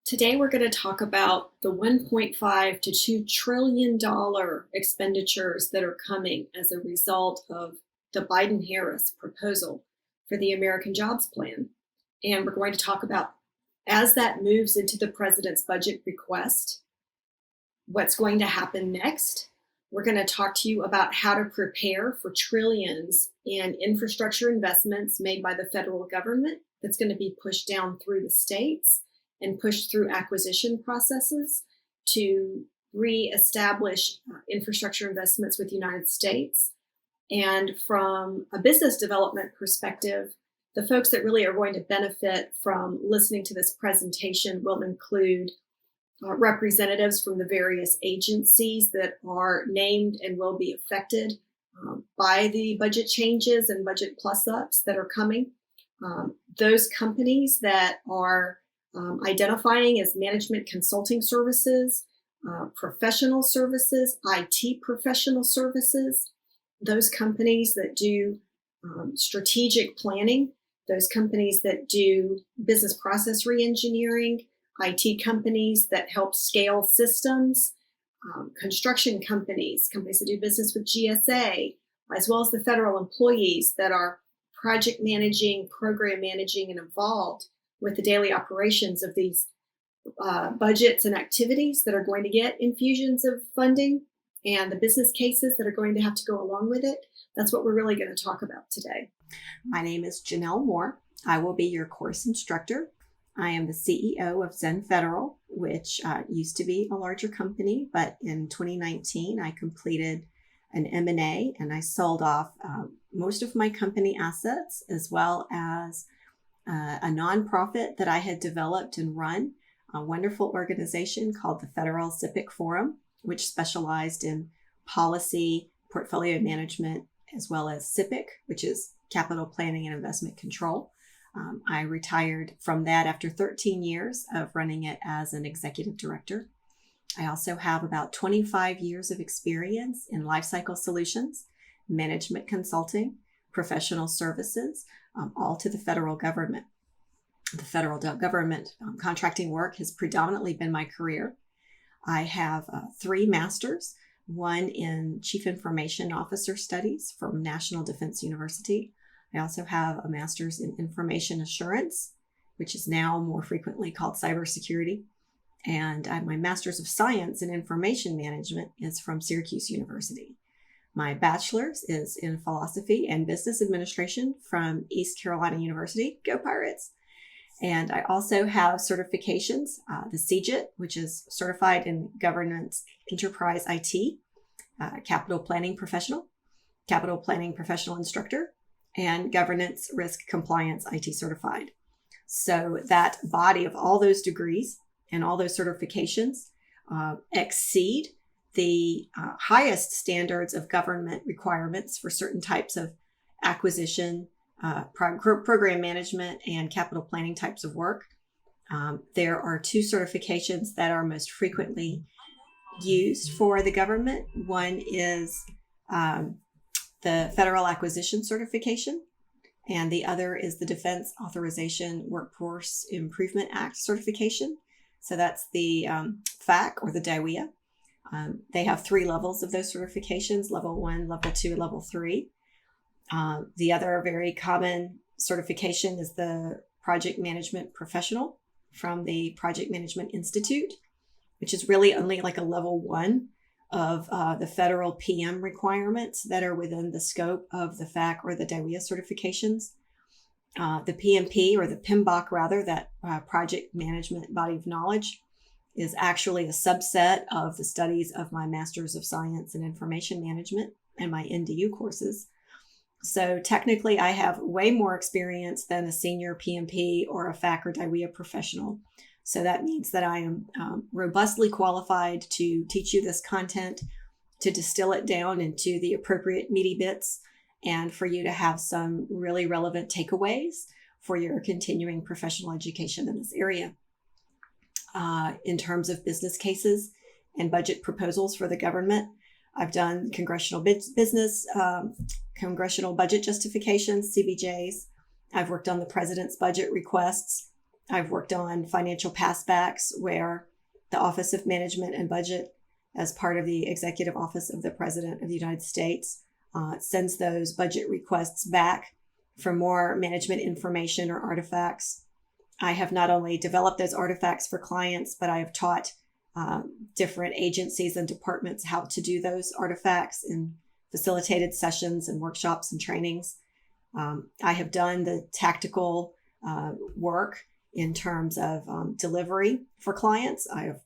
Today, we're going to talk about the $1.5 to $2 trillion expenditures that are coming as a result of the Biden Harris proposal for the American Jobs Plan. And we're going to talk about, as that moves into the president's budget request, what's going to happen next. We're going to talk to you about how to prepare for trillions in infrastructure investments made by the federal government that's going to be pushed down through the states and pushed through acquisition processes to reestablish infrastructure investments with the United States. And from a business development perspective, the folks that really are going to benefit from listening to this presentation will include representatives from the various agencies that are named and will be affected by the budget changes and budget plus-ups that are coming. Those companies that are identifying as management consulting services, professional services, IT professional services, those companies that do strategic planning, those companies that do business process reengineering, IT companies that help scale systems, construction companies that do business with GSA, as well as the federal employees that are project managing, program managing, and involved with the daily operations of these budgets and activities that are going to get infusions of funding and the business cases that are going to have to go along with it. That's what we're really going to talk about today. My name is Janelle Moore. I will be your course instructor. I am the CEO of Zen Federal, which used to be a larger company, but in 2019, I completed an M&A and I sold off most of my company assets, as well as a nonprofit that I had developed and run, a wonderful organization called the Federal Civic Forum, which specialized in policy, portfolio management, as well as CIPIC, which is capital planning and investment control. I retired from that after 13 years of running it as an executive director. I also have about 25 years of experience in lifecycle solutions, management consulting, professional services, all to the federal government. The federal government contracting work has predominantly been my career. I have 3 masters, one in Chief Information Officer Studies from National Defense University. I also have a master's in Information Assurance, which is now more frequently called cybersecurity. And my master's of science in information management is from Syracuse University. My bachelor's is in philosophy and business administration from East Carolina University. Go Pirates! And I also have certifications, the CJIT, which is Certified in Governance Enterprise IT, Capital Planning Professional Instructor, and Governance Risk Compliance IT Certified. So that body of all those degrees and all those certifications exceed the highest standards of government requirements for certain types of acquisition, program management, and capital planning types of work. There are 2 certifications that are most frequently used for the government. One is the Federal Acquisition Certification, and the other is the Defense Authorization Workforce Improvement Act Certification. So that's the FAC or the DAWIA. They have 3 levels of those certifications: level 1, level 2, and level 3. The other very common certification is the Project Management Professional from the Project Management Institute, which is really only like a level 1 of the federal PM requirements that are within the scope of the FAC or the DAWIA certifications. The PMP, or the PMBOK rather, that Project Management Body of Knowledge, is actually a subset of the studies of my Master's of Science in Information Management and my NDU courses. So technically, I have way more experience than a senior PMP or a FAC or DAWIA professional. So that means that I am robustly qualified to teach you this content, to distill it down into the appropriate meaty bits, and for you to have some really relevant takeaways for your continuing professional education in this area. In terms of business cases and budget proposals for the government, I've done congressional business, congressional budget justifications, CBJs. I've worked on the president's budget requests. I've worked on financial passbacks where the Office of Management and Budget, as part of the Executive Office of the President of the United States, sends those budget requests back for more management information or artifacts. I have not only developed those artifacts for clients, but I have taught different agencies and departments how to do those artifacts in facilitated sessions and workshops and trainings. I have done the tactical work in terms of delivery for clients. I have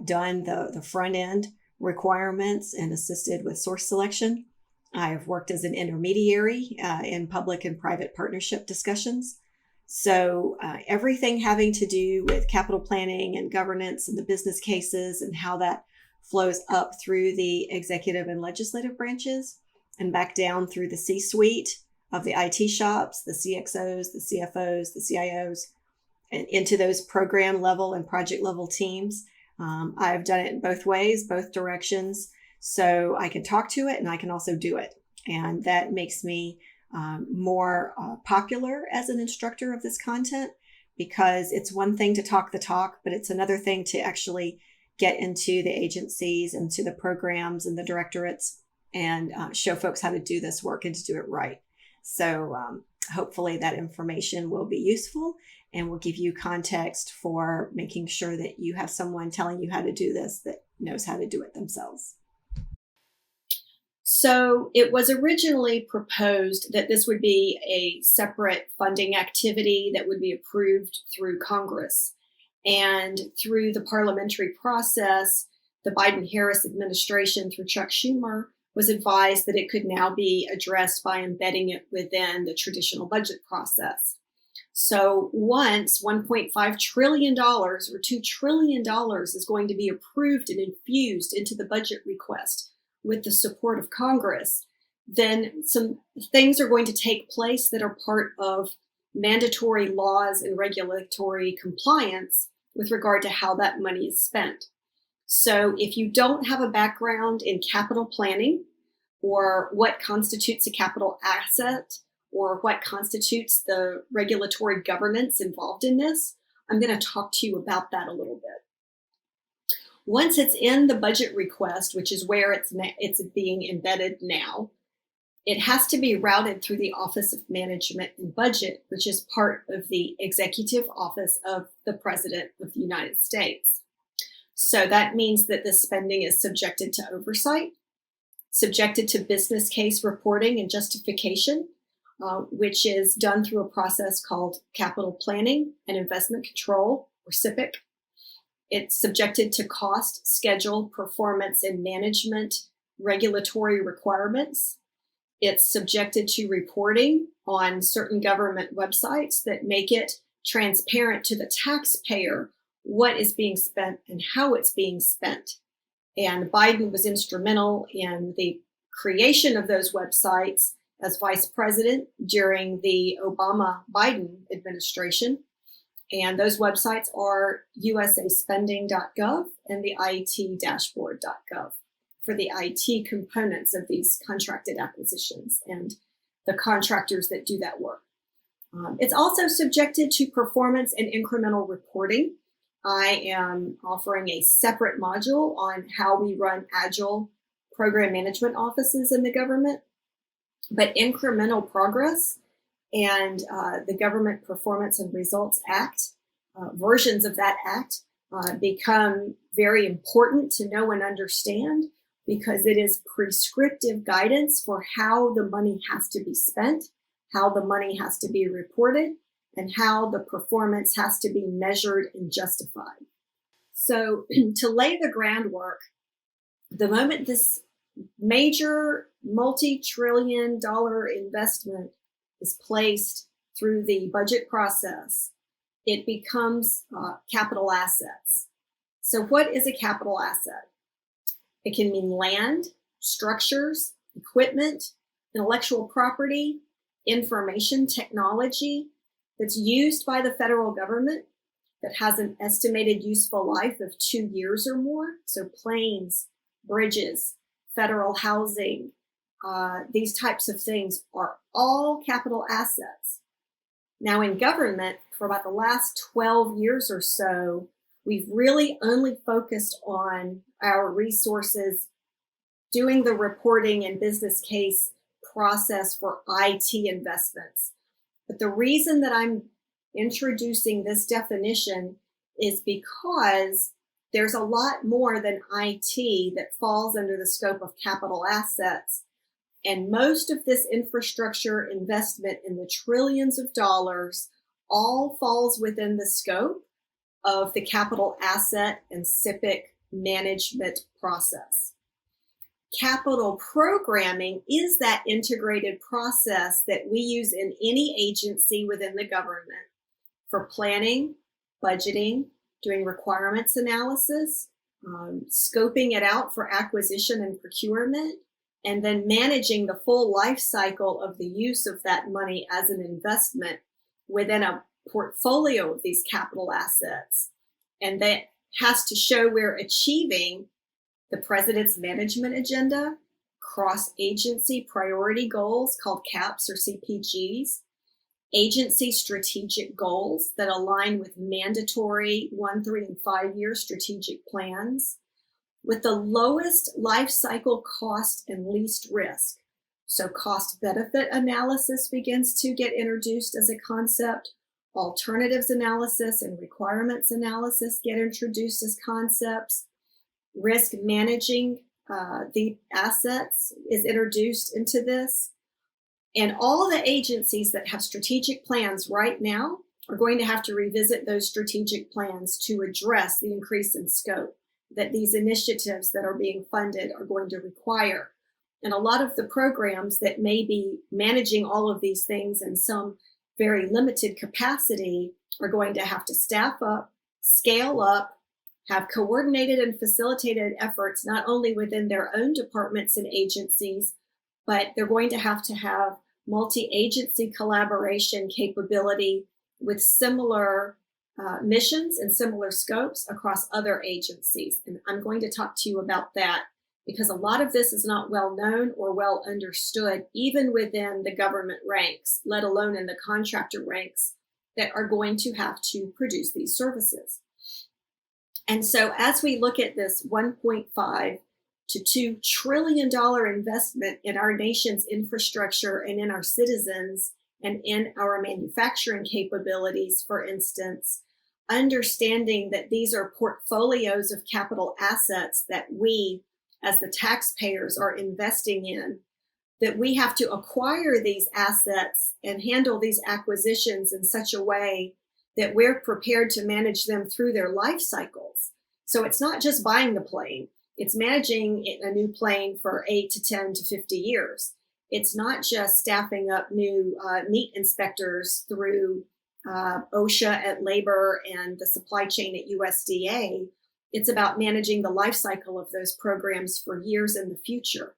done the front end requirements and assisted with source selection. I have worked as an intermediary in public and private partnership discussions. So everything having to do with capital planning and governance and the business cases and how that flows up through the executive and legislative branches and back down through the C-suite of the IT shops, the CXOs, the CFOs, the CIOs, and into those program level and project level teams. I've done it in both ways, both directions. So I can talk to it and I can also do it. And that makes me more popular as an instructor of this content, because it's one thing to talk the talk, but it's another thing to actually get into the agencies and to the programs and the directorates and show folks how to do this work and to do it right. So hopefully that information will be useful and will give you context for making sure that you have someone telling you how to do this that knows how to do it themselves. So it was originally proposed that this would be a separate funding activity that would be approved through Congress. And through the parliamentary process, the Biden-Harris administration, through Chuck Schumer, was advised that it could now be addressed by embedding it within the traditional budget process. So once $1.5 trillion or $2 trillion is going to be approved and infused into the budget request with the support of Congress, then some things are going to take place that are part of mandatory laws and regulatory compliance with regard to how that money is spent. So if you don't have a background in capital planning or what constitutes a capital asset or what constitutes the regulatory governance involved in this, I'm going to talk to you about that a little bit. Once it's in the budget request, which is where it's being embedded now, it has to be routed through the Office of Management and Budget, which is part of the Executive Office of the President of the United States. So that means that the spending is subjected to oversight, subjected to business case reporting and justification, which is done through a process called Capital Planning and Investment Control, or CIPIC. It's subjected to cost, schedule, performance, and management regulatory requirements. It's subjected to reporting on certain government websites that make it transparent to the taxpayer what is being spent and how it's being spent. And Biden was instrumental in the creation of those websites as vice president during the Obama-Biden administration. And those websites are usaspending.gov and the itdashboard.gov for the IT components of these contracted acquisitions and the contractors that do that work. It's also subjected to performance and incremental reporting. I am offering a separate module on how we run agile program management offices in the government, but incremental progress and the Government Performance and Results Act, versions of that act become very important to know and understand, because it is prescriptive guidance for how the money has to be spent, how the money has to be reported, and how the performance has to be measured and justified. So to lay the groundwork, the moment this major multi-trillion-dollar investment is placed through the budget process, it becomes capital assets. So what is a capital asset? It can mean land, structures, equipment, intellectual property, information technology that's used by the federal government that has an estimated useful life of 2 years or more. So planes, bridges, federal housing, these types of things are all capital assets. Now in government, for about the last 12 years or so, we've really only focused on our resources doing the reporting and business case process for IT investments. But the reason that I'm introducing this definition is because there's a lot more than IT that falls under the scope of capital assets. And most of this infrastructure investment in the trillions of dollars all falls within the scope of the capital asset and SIPC management process. Capital programming is that integrated process that we use in any agency within the government for planning, budgeting, doing requirements analysis, scoping it out for acquisition and procurement, and then managing the full life cycle of the use of that money as an investment within a portfolio of these capital assets. And that has to show we're achieving the president's management agenda, cross-agency priority goals called CAPs or CPGs, agency strategic goals that align with mandatory 1, 3, and 5-year strategic plans, with the lowest life cycle cost and least risk. So cost benefit analysis begins to get introduced as a concept. Alternatives analysis and requirements analysis get introduced as concepts. Risk managing the assets is introduced into this. And all the agencies that have strategic plans right now are going to have to revisit those strategic plans to address the increase in scope that these initiatives that are being funded are going to require. And a lot of the programs that may be managing all of these things in some very limited capacity are going to have to staff up, scale up, have coordinated and facilitated efforts, not only within their own departments and agencies, but they're going to have multi-agency collaboration capability with similar missions and similar scopes across other agencies. And I'm going to talk to you about that because a lot of this is not well known or well understood, even within the government ranks, let alone in the contractor ranks that are going to have to produce these services. And so as we look at this $1.5 to $2 trillion investment in our nation's infrastructure and in our citizens and in our manufacturing capabilities, for instance, understanding that these are portfolios of capital assets that we, as the taxpayers, are investing in, that we have to acquire these assets and handle these acquisitions in such a way that we're prepared to manage them through their life cycles. So it's not just buying the plane, it's managing a new plane for 8 to 10 to 50 years. It's not just staffing up new meat inspectors through OSHA at labor and the supply chain at USDA. It's about managing the life cycle of those programs for years in the future.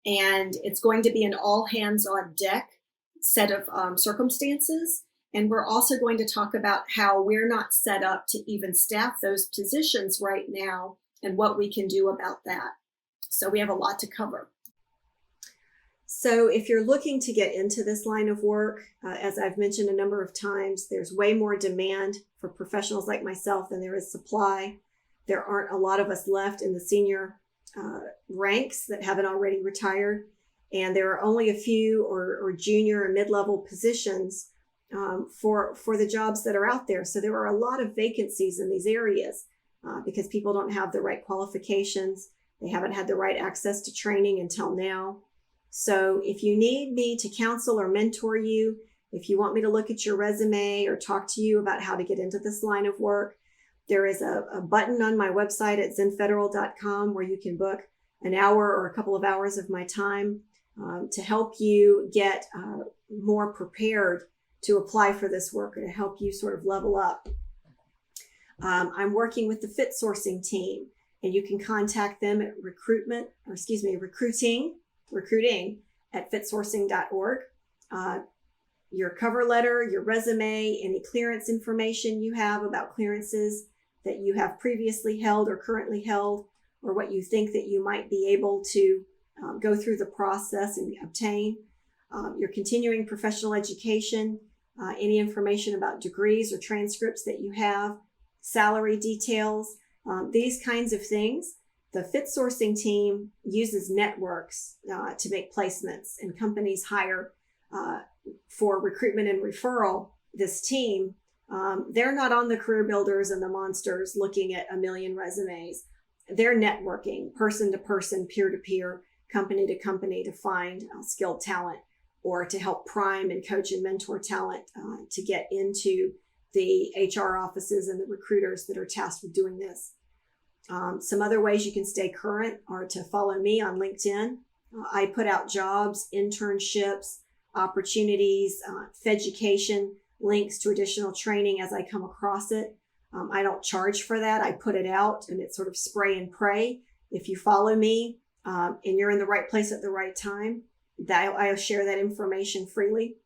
And it's going to be an all hands on deck set of circumstances. And we're also going to talk about how we're not set up to even staff those positions right now and what we can do about that. So we have a lot to cover. So if you're looking to get into this line of work, as I've mentioned a number of times, there's way more demand for professionals like myself than there is supply. There aren't a lot of us left in the senior ranks that haven't already retired. And there are only a few or junior or mid-level positions for the jobs that are out there. So there are a lot of vacancies in these areas because people don't have the right qualifications. They haven't had the right access to training until now. So if you need me to counsel or mentor you, if you want me to look at your resume or talk to you about how to get into this line of work, there is a button on my website at zenfederal.com where you can book an hour or a couple of hours of my time to help you get more prepared to apply for this work and to help you sort of level up. I'm working with the fit sourcing team, and you can contact them at recruiting at fitsourcing.org. Your cover letter, your resume, any clearance information you have about clearances that you have previously held or currently held, or what you think that you might be able to go through the process and obtain. Your continuing professional education, any information about degrees or transcripts that you have, salary details, these kinds of things. The fit sourcing team uses networks to make placements, and companies hire for recruitment and referral this team. They're not on the career builders and the monsters looking at a million resumes. They're networking person to person, peer to peer, company to company to find skilled talent, or to help prime and coach and mentor talent to get into the HR offices and the recruiters that are tasked with doing this. Some other ways you can stay current are to follow me on LinkedIn. I put out jobs, internships, opportunities, Feducation, links to additional training as I come across it. I don't charge for that. I put it out, and it's sort of spray and pray. If you follow me and you're in the right place at the right time, I'll share that information freely.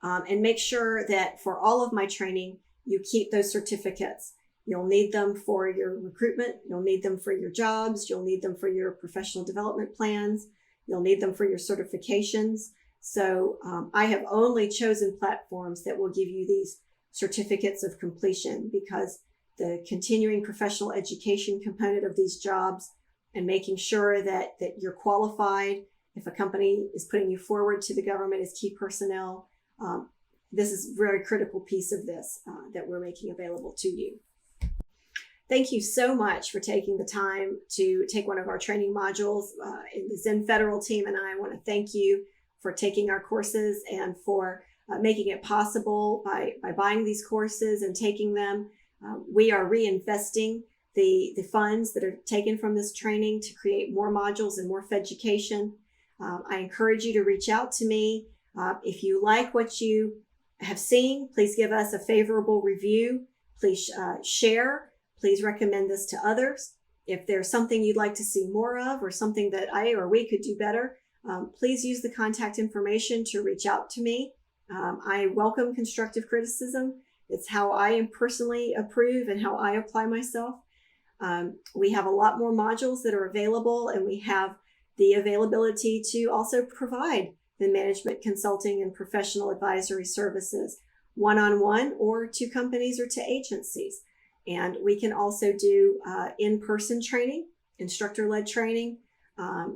And make sure that for all of my training, you keep those certificates. You'll need them for your recruitment. You'll need them for your jobs. You'll need them for your professional development plans. You'll need them for your certifications. So I have only chosen platforms that will give you these certificates of completion, because the continuing professional education component of these jobs and making sure that you're qualified if a company is putting you forward to the government as key personnel, this is a very critical piece of this that we're making available to you. Thank you so much for taking the time to take one of our training modules. The Zen Federal team and I want to thank you for taking our courses and for making it possible by buying these courses and taking them. We are reinvesting the funds that are taken from this training to create more modules and more Feducation. I encourage you to reach out to me. If you like what you have seen, please give us a favorable review. Please share. Please recommend this to others. If there's something you'd like to see more of, or something that I or we could do better, please use the contact information to reach out to me. I welcome constructive criticism. It's how I personally approve and how I apply myself. We have a lot more modules that are available, and we have the availability to also provide the management consulting and professional advisory services one-on-one, or to companies or to agencies. And we can also do in-person training, instructor-led training,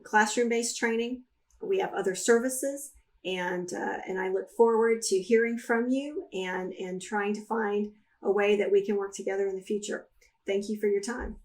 classroom-based training. We have other services, and I look forward to hearing from you and trying to find a way that we can work together in the future. Thank you for your time.